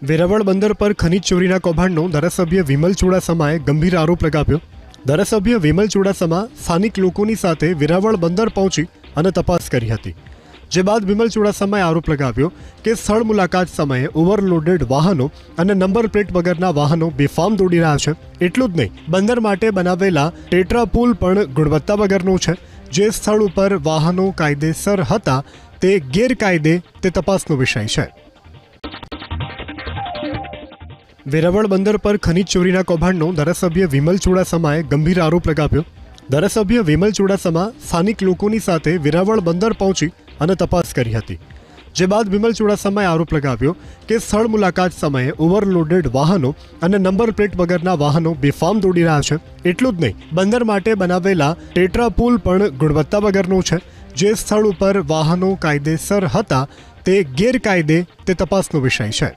વેરાવળ બંદર પર ખનીજ ચોરીના કૌભાંડનો ધારાસભ્ય વિમલ ચુડાસમાએ ગંભીર આરોપ લગાવ્યો। ધારાસભ્ય વિમલ ચુડાસમા સ્થાનિક લોકોની સાથે વેરાવળ બંદર પહોંચી અને તપાસ કરી હતી, જે બાદ વિમલ ચુડાસમાએ આરોપ લગાવ્યો કે સ્થળ મુલાકાત સમયે ઓવરલોડેડ વાહનો અને નંબર પ્લેટ વગરના વાહનો બેફામ દોડી રહ્યા છે। એટલું જ નહીં, બંદર માટે બનાવેલા ટેટ્રા પુલ પણ ગુણવત્તા વગરનો છે। જે સ્થળ ઉપર વાહનો કાયદેસર હતા તે ગેરકાયદે તે તપાસનો વિષય છે। વેરાવળ બંદર પર ખનીજ ચોરીના કૌભાંડનો ધારાસભ્ય વિમલ ચુડાસમાએ ગંભીર આરોપ લગાવ્યો। ધારાસભ્ય વિમલ ચુડાસમા સ્થાનિક લોકોની સાથે વેરાવળ બંદર પહોંચી અને તપાસ કરી હતી, જે બાદ વિમલ ચુડાસમાએ આરોપ લગાવ્યો કે સ્થળ મુલાકાત સમયે ઓવરલોડેડ વાહનો અને નંબર પ્લેટ વગરના વાહનો બેફામ દોડી રહ્યા છે। એટલું જ નહીં, બંદર માટે બનાવેલા ટેટ્રા પુલ પણ ગુણવત્તા વગરનો છે। જે સ્થળ ઉપર વાહનો કાયદેસર હતા તે ગેરકાયદે તે તપાસનો વિષય છે।